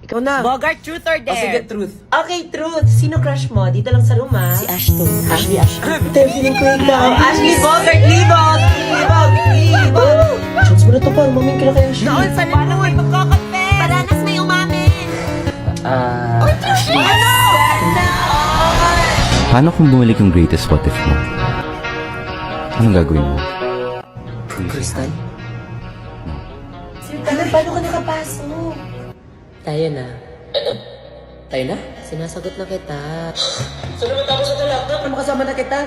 Ikaw na. Bogart, truth or dare? O sige, truth. Okay, truth. Sino crush mo? Dito lang sa room, ha? Si Ashton. Ashley. Ate, feeling ko ikaw. Ashley Bogart, libog! Libog! Chance mo na to, parang maming kila kay Ashley. Noon, sa paano may magkakatpes? Paranas may umamin! Ashley. Paano kung bumalik yung greatest what if mo? Anong gagawin mo? Crystal? Paano ka nakapasok? Tayo na. Tayo na? Sinasagot na kita. Saan naman tapos sa talak na? Ano makasama na kita?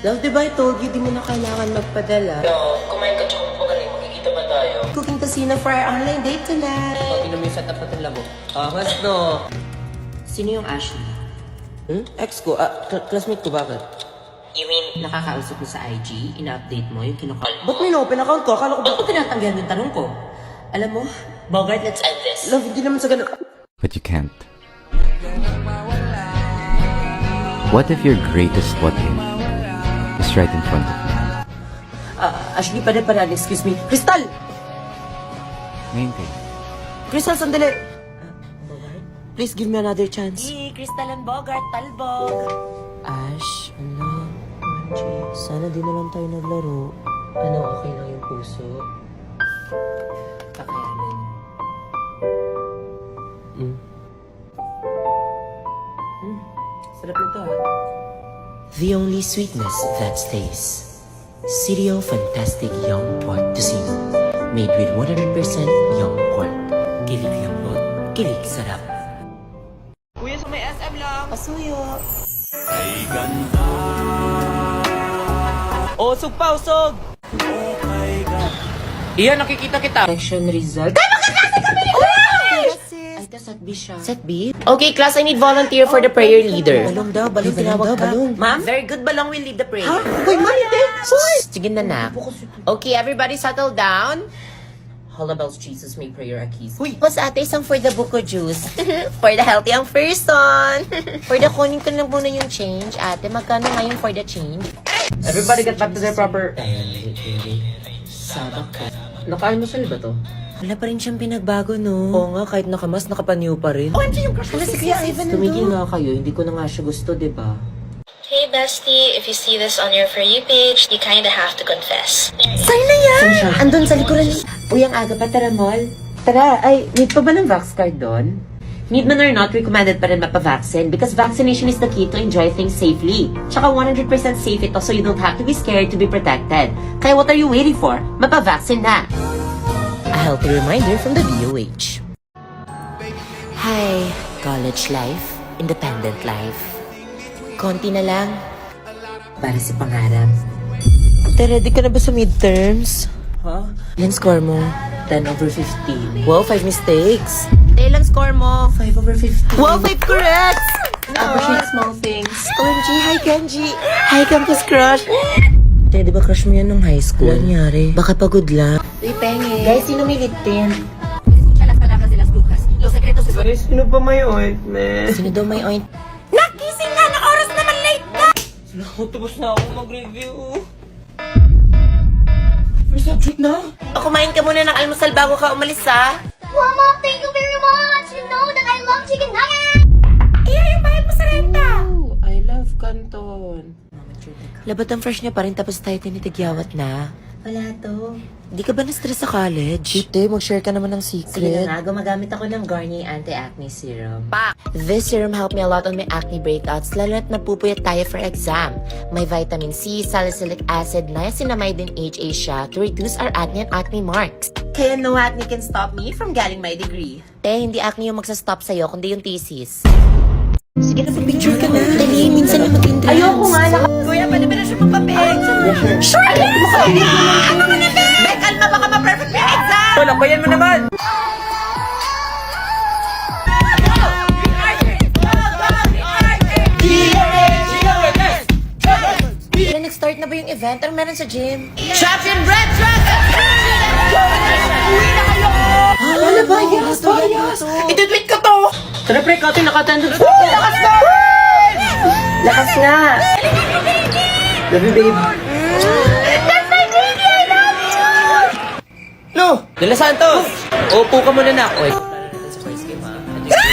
Love, di ba I told you, di mo na kailangan magpadala? Kumain ka tsaka magaling. Magkikita ba tayo? Cooking casino for our online date tonight. Pati na may setup na tala mo. Angas, no? Sino yung Ashley? Ex ko. Classmate ko, bakit? You mean, nakakausap mo sa IG, ina-update mo yung kinukal mo? Ba't may no-open account ko? Akala ko ba? Ako tinatanggihan yung tanong ko. Alam mo, Bogart, let's end this. Love, hindi naman sa ganun. But you can't. What if your greatest what if is right in front of you? Ashley, pala, excuse me. Crystal! Ngayon kayo. Crystal, sandali! Please give me another chance. Crystal and Bogart, talbog. Ash, ano? Angie, sana di na lang tayo naglaro. Ano, okay lang yung puso? Kakayanin. Sarap nito, ha? The only sweetness that stays. Sirio Fantastic Young Pork Tocino. Made with 100% young pork. Kilig lambot, kilig sarap. Kuya, sa may SM lang. Pasuyo. Usog pa, usog! Iyan, nakikita kita. Section result. Ay, ito, set B siya. Set B? Okay, class, I need volunteer for the prayer leader. Balong daw, balong tinawag ka. Ma'am? Very good, Balong will lead the prayer. Ha? Uy, Marite! Sige na, nak. Okay, everybody settle down. Holla bells, Jesus, may prayer a keys. Uy! Mas ate, isang for the buko juice. For the healthy ang person. For the kunin ko lang muna yung change. Ate, magkano ngayon for the change? Everybody get back to their proper... Sabak ko. Naka-almusal ba to? Wala pa rin siyang pinagbago, no? Oo nga, kahit nakamas, nakapaniw pa rin. OMG, yung crush Wala si Kuya Ivan Tumigil nga kayo, hindi ko na nga siya gusto, diba? Hey bestie, if you see this on your For You page, you kinda have to confess. Sa'yo na yan! Andun sa likuran ni... Uy, ang aga pa, tara, mall. Tara, ay, need pa ba ng Vax card doon? Need man or not, recommended pa rin mapa-vaccine because vaccination is the key to enjoy things safely. Tsaka 100% safe ito so you don't have to be scared to be protected. Kaya what are you waiting for? Mapa-vaccine na! A healthy reminder from the DOH. Hi, college life, independent life. Konti na lang para sa pangarap. Te, ready ka na ba sa midterms? Ha? Ilan score mo? 10 over 15. Wow, 5 mistakes. Ilang score mo? 5 over 15. Wow, 5 correct! Appreciate small things. OMG, hi Kenji! Hi Campus Crush! Te, di ba crush mo yan nung high school? Wala nangyari. Baka pagod lang. Uy, penge. Guys, sino may lip tint? Ay, sino pa may ointment? Sino daw may oint? Nakising na! Na oras naman late na! Tapos na ako mag-review. May subject na? Kumain ka muna ng almusal bago ka umalis, ha? Mama, thank you very much! You know that I love chicken nuggets! Yung bayad mo sa renta! Oh, I love Canton. Labat ang fresh niya pa rin tapos tayo tinitigyawat na. Wala to. Di ka ba na-stress sa college? Ite, mag-share ka naman ng Sige secret. na nga, gumagamit ako ng Garnier Anti-Acne Serum. This serum helped me a lot on my acne breakouts, lalo na't napupuyat tayo for exam. May vitamin C, salicylic acid, niacinamide, and HA siya to reduce our acne and acne marks. Kaya no acne can stop me from getting my degree. Hindi acne yung magsastop sa'yo, kundi yung thesis. Sige na, picture ka na. Dali, minsan yung mag-entrance. Ayoko nga, Kuya, pwede ba na siya magpapig? Sure! Ano ka na, Ben? Ben, kalma, baka ma-perfect yung exam! Wala, bayan mo naman! Nag-start na ba yung event? Ano meron sa gym? Champion Red Dragon! Uwi na kayo! Wala, bias! Bias! Ito-tweet ko to! Tara, pre, Kati, naka-attendance. Lakas na! Lakas nga! Love you, babe. That's my baby! I love you! No! De La Santos! Upo ka muna na. Oy. Sa first game, ha?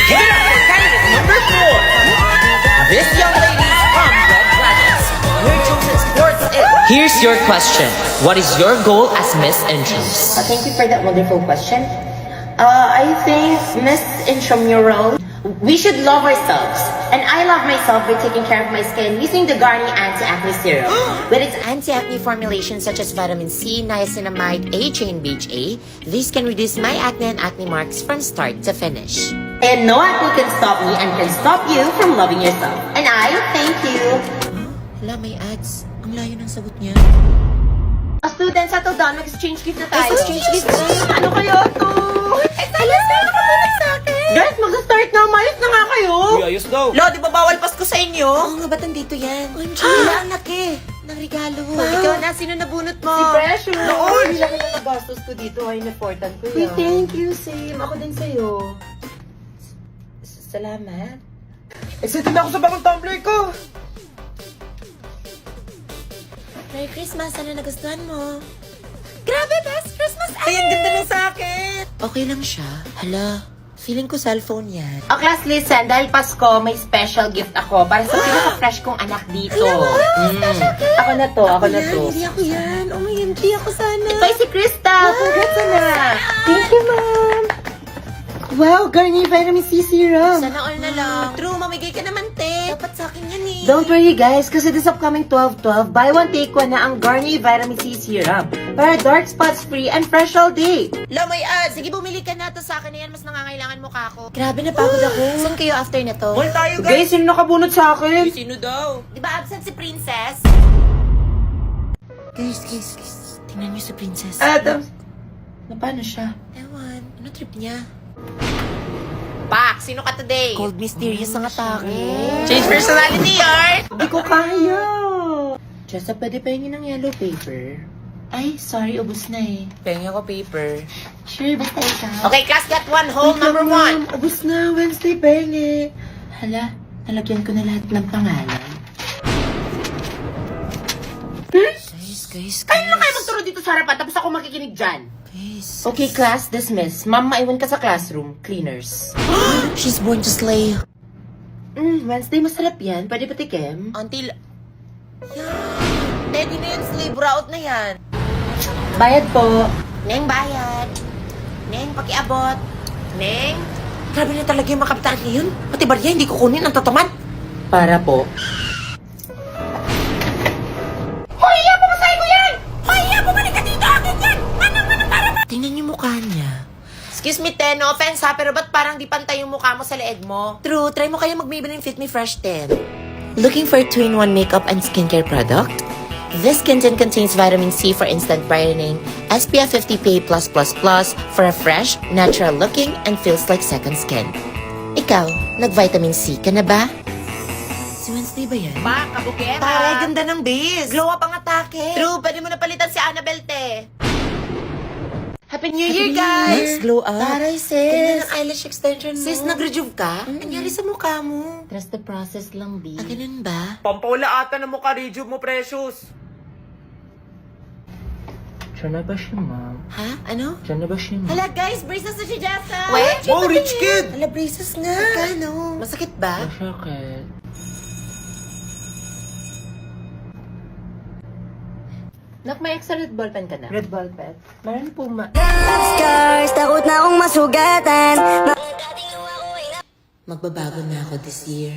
Give it up for candidate number 4. This young lady is from Red Dragons. Your chosen sports is... Here's your question. What is your goal as Miss Intrams? Thank you for that wonderful question. I think Miss Intramural, we should love ourselves. And I love myself by taking care of my skin using the Garnier Anti-Acne Serum. With its anti-acne formulations such as vitamin C, niacinamide, A chain BHA, these can reduce my acne and acne marks from start to finish. And no acne can stop me and can stop you from loving yourself. And I thank you. Hala, may ads. Ang layo ng sagot niya. Students, settle down. Mag-exchange gift na tayo. Exchange gift na. Ano kayo to? Alas, kaya nakabulag sa akin. Guys, mag-start na. Mayos na nga kayo. Ayos daw. Lo, di ba bawal Pasko sa inyo? Oo nga, ba't nandito yan? Wala, ang laki. Ng regalo. Ikaw na, sino nabunot mo? Si Precious. Noon. Hindi lang yung nagastos ko dito. Ay, important ko Uy, yan. Thank you, Sim. Ako din sa'yo. Salamat. Excited na ako sa bagong tumbler ko. Merry Christmas. Ano nagustuhan mo? Grabe, best Christmas ever! Ay, ang ganda ng sa akin. Okay lang siya. Hala, feeling ko cellphone yan. O class, listen. Dahil Pasko, may special gift ako para sa pinaka-fresh kong anak dito. Ako na to, ako na to. Hindi ako yan. Oh my God, ako sana. Ito ay si Krista. Congrats na. Thank you, ma'am. Wow, Garnier Vitamin C Serum. Sana all na lang. True, mamigay ka naman, te. Dapat sa akin yan eh. Don't worry guys, kasi this upcoming 12/12, buy one take one na ang Garnier Vitamin C Serum para dark spots free and fresh all day. Lo, may ad. Sige, bumili ka na to sa akin na yan. Mas nangangailangan mukha ko. Grabe, napagod ako. Saan kayo after na to? Mall tayo, Guys, sino nakabunot sa akin? Sino daw? Di ba absent si Princess? Guys, tingnan niyo si Princess. Adam. Na paano siya? Ewan. Ano trip niya? Pak, sino ka today? Cold mysterious ang atake. Change personality, yard! Hindi ko kaya. Jessa, pwede pahingin ng yellow paper? Ay, sorry, ubos na eh. Pengi ako paper. Sure, basta ikaw. Okay, class, got one. Hole number 1. Ubus na, Wednesday pengi. Hala, nalagyan ko na lahat ng pangalan. Guys. Kayo na kayo magturo dito sa harapan, tapos ako makikinig dyan. Guys. Okay, class, dismiss. Ma'am, maiwan ka sa classroom. Cleaners. She's born to slay. Wednesday, masarap yan. Pwede patikim? Until... Yan. Teddy na yan, slave route na yan. Bayad po. Neng, bayad. Neng, pakiabot. Neng. Grabe na talaga yung mga kapitan ngayon. Pati barya, hindi kukunin ang tataman. Para po. Hoy, iya, pumasahin ko yan! Hoy, iya, bumalik ka dito! Akin yan! Manang, para ba? Tingnan niyo mukha niya. Excuse me, Ten, no offense ha, pero ba't parang di pantay yung mukha mo sa leeg mo? True, try mo kaya mag-Maybelline Fit Me Fresh 10. Looking for 2-in-1 makeup and skincare product? This content contains vitamin C for instant brightening, SPF 50 PA+++ for a fresh, natural looking, and feels like second skin. Ikaw, nag-vitamin C ka na ba? Si Wednesday ba yan? Ba, kabuketa. Taray, ganda ng base! Glow up ang atake. True, pwede mo na palitan si Annabelle, te. Happy New Year, guys! Let's glow up. Taray, sis. Ganda ng eyelash extension mo. Sis, nag-rejuve ka? Nangyari sa mukha mo? Trust the process lang, B. Ganun ba? Pampaula ata ng mukha, rejuve mo, Precious. Diyan na ba siya, ma'am? Ha? Ano? Diyan na ba siya, ma'am? Hala, guys, braces na si Jessa. Wait, Oh, rich kid! Hala, braces nga. Magkano? Masakit ba? Masakit. Nak, may extra red ball pen ka na? Red velvet. Meron po Scars, takot na akong masugatan. Magbabago na ako this year.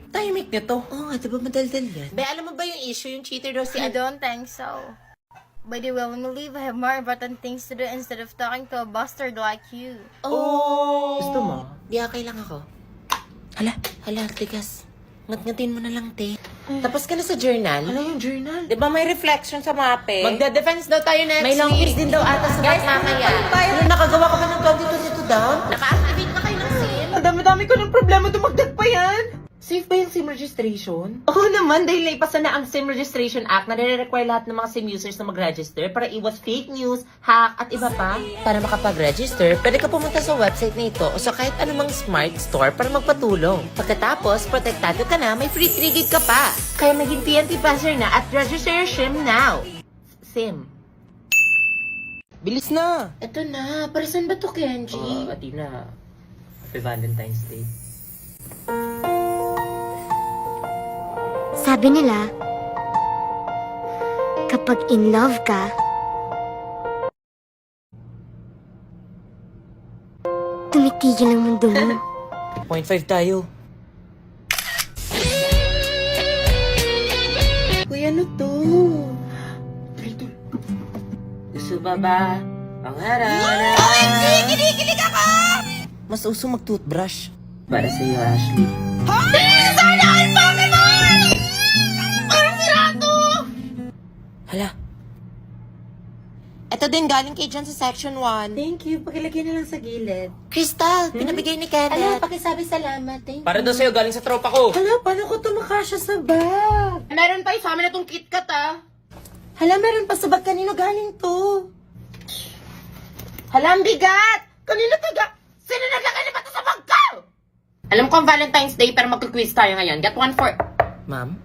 Tahimik nito. Oo nga, diba madaldal yan? Be, alam mo ba yung issue? Yung cheater daw si I don't think so. By the way, when we leave, I have more important things to do instead of talking to a bastard like you. Oh! Gusto mo? Di okay lang ako. Hala, tigas. Ngat-ngatin mo na lang, te. Tapos ka na sa journal? Ano yung journal? Di ba may reflection sa mape? Magda-defense daw tayo next May long week. quiz din daw ata sa Guys, mamaya. ano, nakagawa ka ba ng 2022 down? Naka-activate na kayo ng SIM? Ang dami-dami ko ng problema, dumagdag pa yan. Safe ba yung SIM registration? Oo naman, dahil naipasan na ang SIM Registration Act na nire-require lahat ng mga SIM users na mag-register para iwas fake news, hack, at iba pa. Para makapag-register, pwede ka pumunta sa website na ito o sa kahit anumang smart store para magpatulong. Pagkatapos, protektado ka na, may free 3 gig ka pa. Kaya maging TNT passer na at register your SIM now. SIM. Bilis na. Ito na, para saan ba to, Kenji? Ati na. Happy Valentine's Day. Sabi nila, kapag in love ka, tumitigil ang mundo mo. 0.5 tayo. Kuya, ano to? Gusto ba ang harana? OMG! Kinikilig ako! Mas uso mag-toothbrush. Para sa'yo, Ashley. Sana all Pokemon! Parang sirato! Hala, Ito din, galing kay John sa section 1. Thank you. Pakilagay na lang sa gilid. Crystal, pinabigay ni Kenneth. Ano, pakisabi salamat. Thank you. para daw sa'yo galing sa tropa ko. Hala, paano ko tumakasya sa bag? Meron pa sa amin na itong KitKat, ah. Hala, meron pa sa bag. Kanino galing to? Hala, ang bigat! Kanino taga? Sino naglagay na ba ito sa bag ko? Alam ko ang Valentine's Day, pero magka-quiz tayo ngayon. Get one for... Ma'am?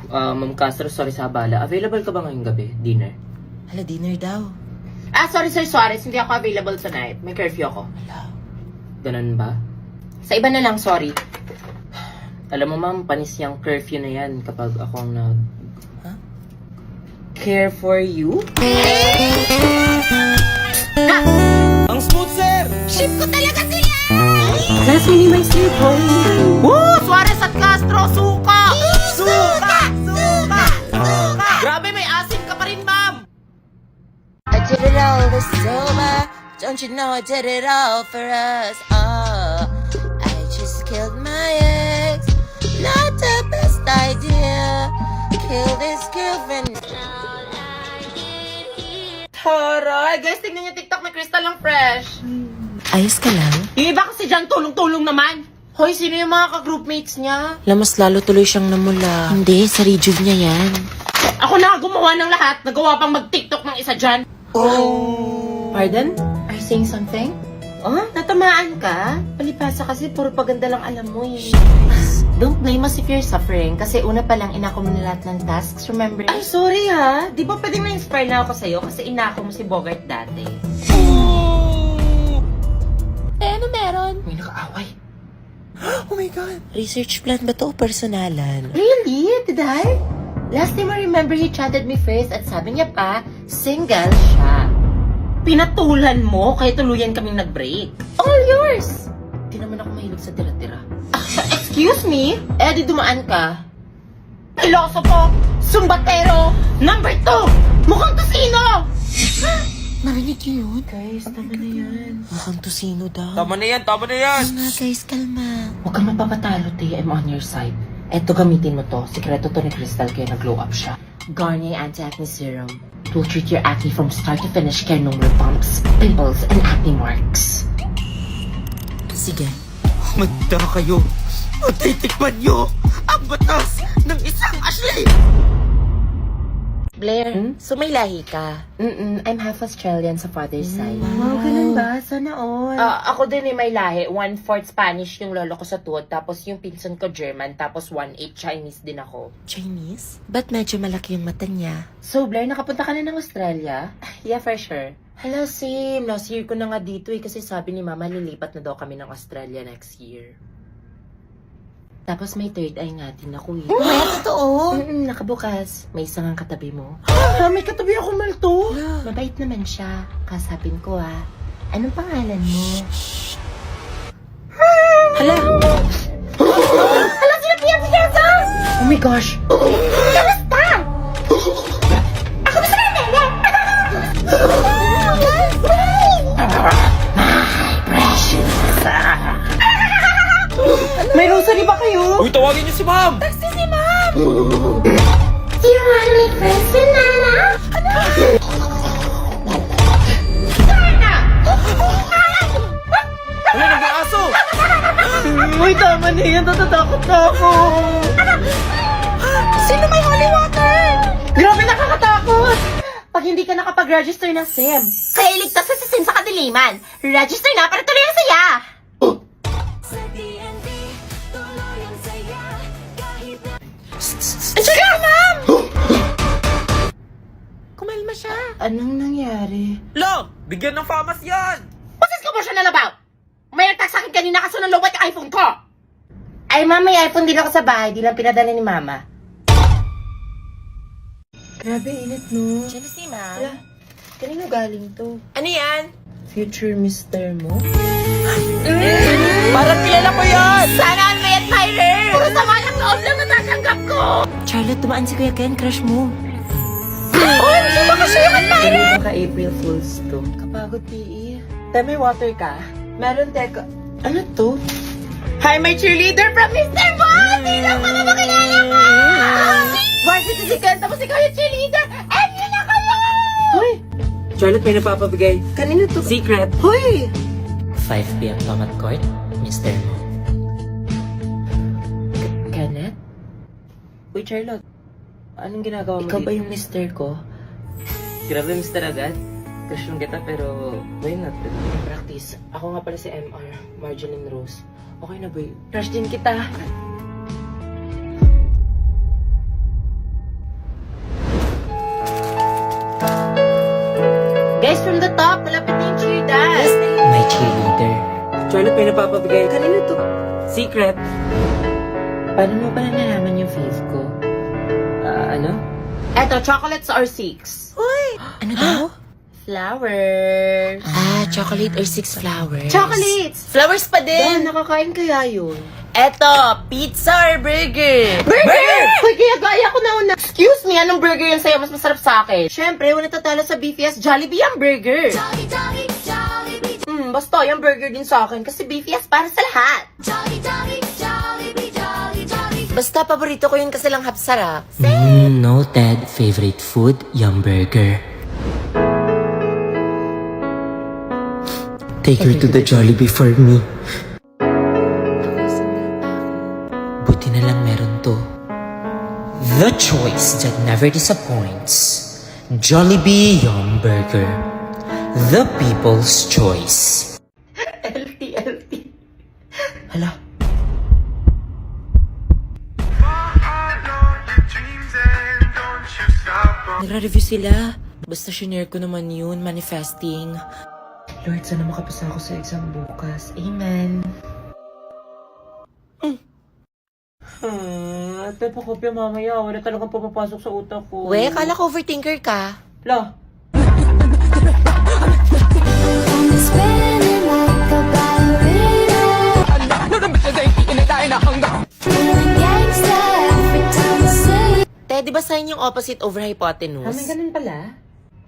Ma'am Castro, sorry sa abala. Available ka ba ngayong gabi? Dinner? Hala, dinner daw. Sorry, Sir Suarez. Hindi ako available tonight. May curfew ako. Ganun ba? Sa iba na lang, sorry. Alam mo ma'am, panis yung curfew na yan kapag ako ang nag... Care for you? Ang smooth, sir! Ship ko talaga sila! Last minute, my sweet boy. Woo! Suarez at Castro, suka! Suka! Suka! Suka! Grabe, may asim ka pa rin, ma'am! I did it all with Soma. Don't you know I did it all for us? Oh, I just killed my ex. Not the best idea. Kill this girlfriend. Taray! Guys, tignan niyo TikTok ni Crystal lang fresh. Ayos ka lang? Yung iba kasi dyan, tulong-tulong naman. Hoy, sino yung mga ka-groupmates niya? Mas lalo tuloy siyang namula. Hindi, sa rejuve niya yan. Ako na gumawa ng lahat. Nagawa pang mag-TikTok ng isa dyan. Pardon? Are you saying something? Oh, natamaan ka? Palipasa kasi puro paganda lang alam mo eh. Don't blame us if you're suffering. Kasi una pa lang, inako mo na lahat ng tasks, remember? Ay, sorry ha. Di ba pwedeng na-inspire na ako sa'yo kasi inako mo si Bogart dati? ano meron? May nakaaway. Oh my God. Research plan ba to o personalan? Really? Did I? Last time I remember he chatted me first at sabi niya pa, single siya. Pinatulan mo kaya tuluyan kaming nag-break. All yours! Di naman ako mahilig sa tira-tira. Excuse me? Di dumaan ka. Pilosopo! Sumbatero! Number 2! Mukhang tosino! Narinig niyo yun? Guys, tama na yan. Mukhang tusino daw. Tama na yan, tama na yan! Nga guys, kalma. Huwag kang mapapatalo, te. I'm on your side. Eto, gamitin mo to. Sikreto to ni Crystal kaya nag-glow up siya. Garnier Anti-Acne Serum. It will treat your acne from start to finish kaya no more bumps, pimples, and acne marks. Sige. Magda kayo! Matitikman nyo ang batas ng isang Ashley! Blair, so may lahi ka? I'm half Australian sa father's side. Wow, ganun ba? Sana all. Ako din may lahi. 1/4 Spanish yung lolo ko sa tuhod, tapos yung pinsan ko German, tapos 1/8 Chinese din ako. Chinese? Ba't medyo malaki yung mata niya? So, Blair, nakapunta ka na ng Australia? Yeah, for sure. Hala, same. Last year ko na nga dito kasi sabi ni Mama lilipat na daw kami ng Australia next year. Tapos may third eye nga din ako eh. Ay, totoo? Nakabukas. May isang ang katabi mo. May katabi ako malto. Mabait naman siya. Kasapin ko anong pangalan mo? Hala! Hala, sila Pia Piazza! Oh my gosh! Kamusta? Ako ba sa kanila? May rosary ba kayo? Uy, tawagin niyo si ma'am! You wanna make friends with Nana? Ano, nag-aaso? Uy, tama na yan. Natatakot na ako. Sino may holy water? Grabe, nakakatakot! Pag hindi ka nakapag-register ng SIM, kaya iligtas sa SIM sa kadiliman. Register na para tuloy ang saya! Andiyan ka, ma'am! Kumalma siya. Anong nangyari? Lo! Bigyan ng famas yan! What's this commotion all about? May nagtag sa akin ng lowbat yung iPhone ko! Ay, mama, may iPhone din ako sa bahay. Di lang pinadala ni mama. Grabe, init, no? Jealousy, ma. Wala. Kanino galing to? Ano yan? Future mister mo? Parang kilala ko yan! Sana all may admirer! Puro sama ng loob lang natatanggap ko! Charlotte, tumaan si Kuya Ken, crush mo. Oh, hindi ba kasi yung admirer? Baka April Fools to. Kapagod, PE. Tayo, may water ka? Meron, teka. Ano to? Hi, my cheerleader from Mr. Boss! Sino ka na makilala mo? Varsity si Ken, tapos ikaw yung cheerleader! And yun ako lang! Hoy! Charlotte, may napapabigay. Kanino to? Secret. Hoy! 5 p.m. lang at court, Mr. Mo. Kenneth? Uy, Charlotte. Anong ginagawa mo Ikaw dito? ba yung mister ko? Grabe, Mr. Agad. Crush lang kita, pero why not? Practice. Ako nga pala si MR, Marjorie Rose. Okay na ba yun? Crush din kita. Guys, from the top, malapit na yung cheer dance. My cheerleader. Charlotte, may napapabigay. Kanino to? Secret. Paano mo pala nalaman yung fave ko? Ano? Eto, chocolates or six? Ano daw? Flowers. Chocolate or 6 flowers? Chocolates! Flowers pa Dan, din! nakakain kaya yun? Eto, pizza or burger? Burger! Hoy, kaya gaya ko na una. Excuse me, anong burger yan sa'yo? Mas masarap sa akin. Siyempre, wala tatalo sa BFS, Jollibee ang burger. Basta, yung burger din sa akin kasi BFS para sa lahat. Basta, paborito ko yun kasi lang hapsarap. Noted. Favorite food, Yum Burger. Take her to the Jollibee for me. Buti na lang meron to. The choice that never disappoints. Jollibee Yum Burger. The people's choice. LT. Hala. Nagre-review sila. Basta shinare ko naman yun, manifesting. Lord, sana makapasa ako sa exam bukas. Amen. Ate, pakopya mamaya. Wala talagang papapasok sa utak ko. We, kala ko overthinker ka. La. Te, di ba sign yung opposite over hypotenuse? May ganun pala?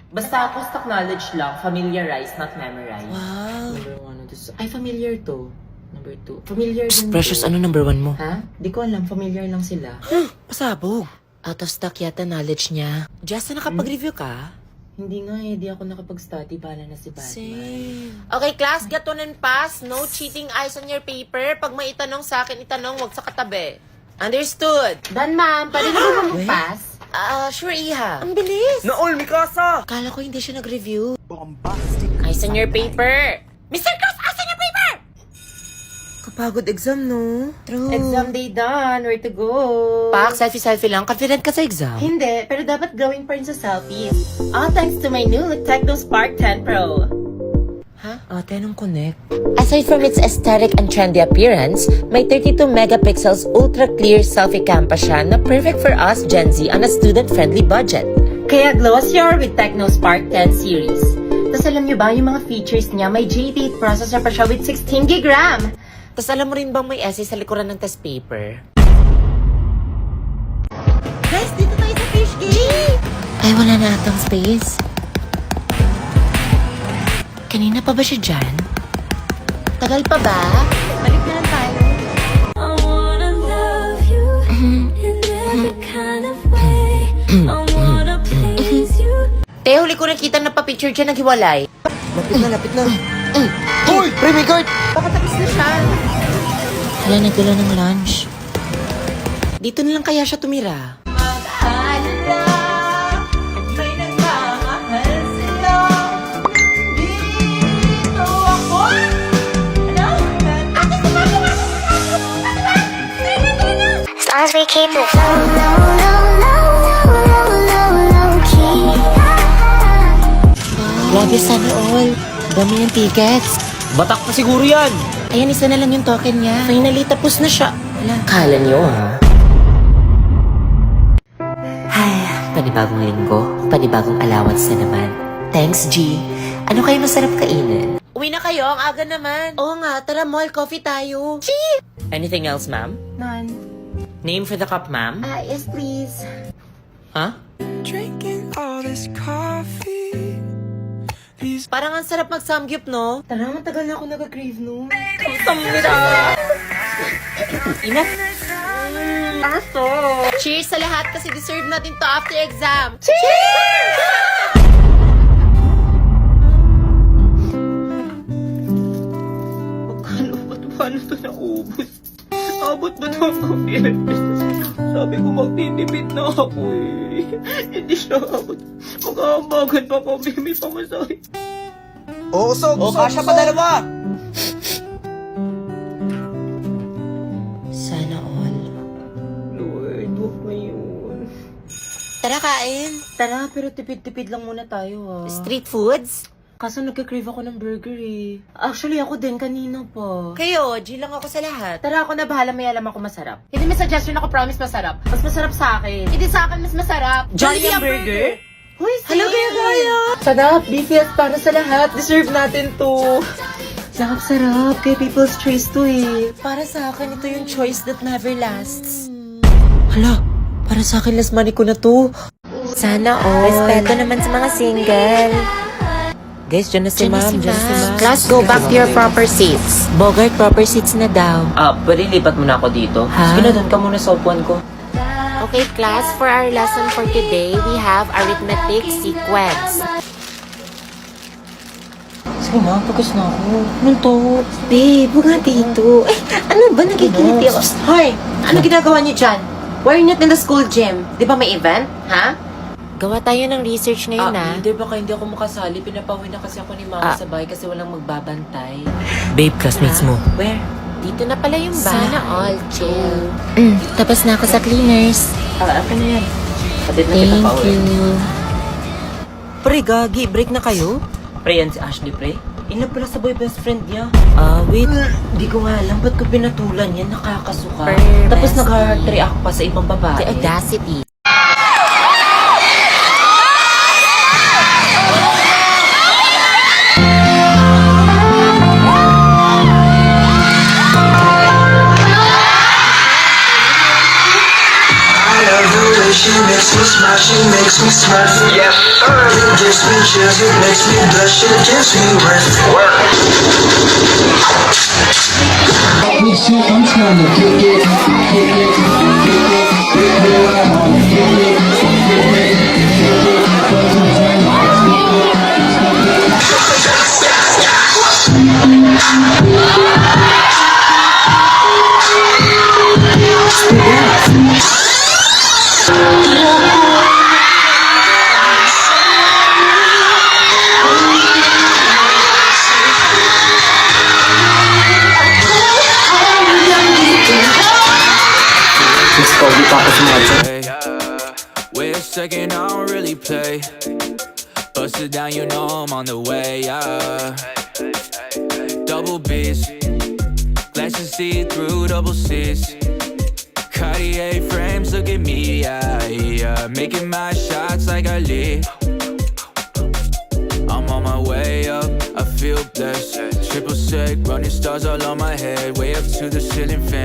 Basta ako stock knowledge lang. Familiarize, not memorize. Wow. Number 1 to... Ay, familiar to. Number 2. Familiar din Precious, to. ano number 1 mo? Ha? Di ko alam. Familiar lang sila. Pasabog. Out of stock yata knowledge niya. Just na nakapag-review ka? Hindi nga eh. Di ako nakapag-study. Bahala na si Batman. Okay, class, get on and pass. No cheating eyes on your paper. Pag may itanong sa akin, itanong, wag sa katabi. Understood? Dan, ma'am. Pwede na ba mag-pass? Sure, Iha. Ang bilis. Naol, Mikasa! Kala ko hindi siya nag-review. Bombastic. Eyes on your paper. Mr. Cruz, eyes on your paper! Kapagod exam, no? True. Exam day done. Where to go? Pak, selfie-selfie lang. Confident ka sa exam. Hindi, pero dapat glowing pa rin sa selfies. All thanks to my new Techno Spark 10 Pro. Ate, anong connect? Aside from its aesthetic and trendy appearance, may 32 megapixels ultra-clear selfie cam pa siya na perfect for us Gen Z on a student-friendly budget. Kaya glossier with Techno Spark 10 series. Tapos alam nyo ba, yung mga features niya, may J8 processor pa siya with 16GB RAM. Tapos alam mo rin bang may essay sa likuran ng test paper? Guys, dito tayo sa fish game! Ay, wala na atang space. Kanina pa ba siya dyan? Tagal pa ba? Balik na lang tayo. Te, huli ko nakita na pa-picture dyan naghiwalay. Lapit na. Hoy! Remy Guard! Baka tapos na siya. Wala, nagdala ng lunch. Dito na lang kaya siya tumira. As long as we keep it low key. Grabe, sana all. Dami yung tickets. Batak pa siguro yan! Ayan, isa na lang yung token niya. Finally, tapos na siya. Wala. Kala niyo, ha? Ay, panibagong linggo, panibagong allowance na naman. Thanks, G. Ano kayo masarap kainin? Uwi na kayo, ang aga naman. Oo nga, tara mall, coffee tayo. Anything else, ma'am? None. Name for the cup, ma'am? Yes, please. Huh? Parang ang sarap mag-samgyup, no? Tara, matagal na ako nag-crave, no? Enough. Cheers sa lahat kasi deserve natin to after exam. Paano ito naubos? Abot ba ito ang Philippines? Sabi ko magtitipid na ako eh. Hindi siya abot. Magkahambagan pa kami, may pamasahe. Kasya pa dalawa! Sana all. Lord, huwag na yun. Tara, kain. Tara, pero tipid-tipid lang muna tayo ah. Street foods? Kaso nagka-crave ako ng burger eh. Actually, ako din kanina pa. Kayo, G lang ako sa lahat. Tara, ako na bahala, may alam ako masarap. Hindi may suggestion ako, promise masarap. Mas masarap sa akin. Hindi sa akin, mas masarap. Jolly ang burger? Huy, Hello, Gaya! Sarap, BFF para sa lahat. Deserve natin to. Sarap-sarap. Kay People's Choice to eh. Para sa akin, ito yung choice that never lasts. Hala, para sa akin last money ko na to. Sana all. Respeto naman sa mga single. Guys, dyan na si ma'am. Dyan na si ma'am. Class, go back to your proper seats. Bogart, proper seats na daw. Pwede lipat mo na ako dito. Ha? Sige na, doon ka muna sa upuan ko. Okay, class, for our lesson for today, we have arithmetic sequence. Sige na, pagkas na ako. Anong to? Babe, huwag nga dito. Ay, ano ba? Nagkikiliti ako. Hoy, ano ginagawa niyo dyan? Why are you not in the school gym? Di ba may event? Ha? Gawa tayo ng research ngayon, Hindi, baka hindi ako makasali. Pinapauwi na kasi ako ni mama sa bahay kasi walang magbabantay. Babe, classmates mo. Where? Dito na pala yung bahay. Sana all chill. Tapos na ako sa cleaners. Akin na yan. Patid na kita Thank pauwi. you. Pre, gagi, break na kayo? Pre, yan si Ashley, pre. Ina pala sa boy best friend niya. Wait. Hindi ko nga alam, ba't ko pinatulan yan? Nakakasuka. Per Tapos best nag-heart react pa sa ibang babae. The audacity. She makes me smile, she makes me smile. Yes, sir. It gives me chills, it makes me blush, it gives me Wait a second, I don't really play. Bust it down, you know I'm on the way. Double B's, glasses see through double C's. Cartier frames, look at me, making my shots like I lead. I'm on my way up, I feel blessed. Triple sec, running stars all on my head, way up to the ceiling fan.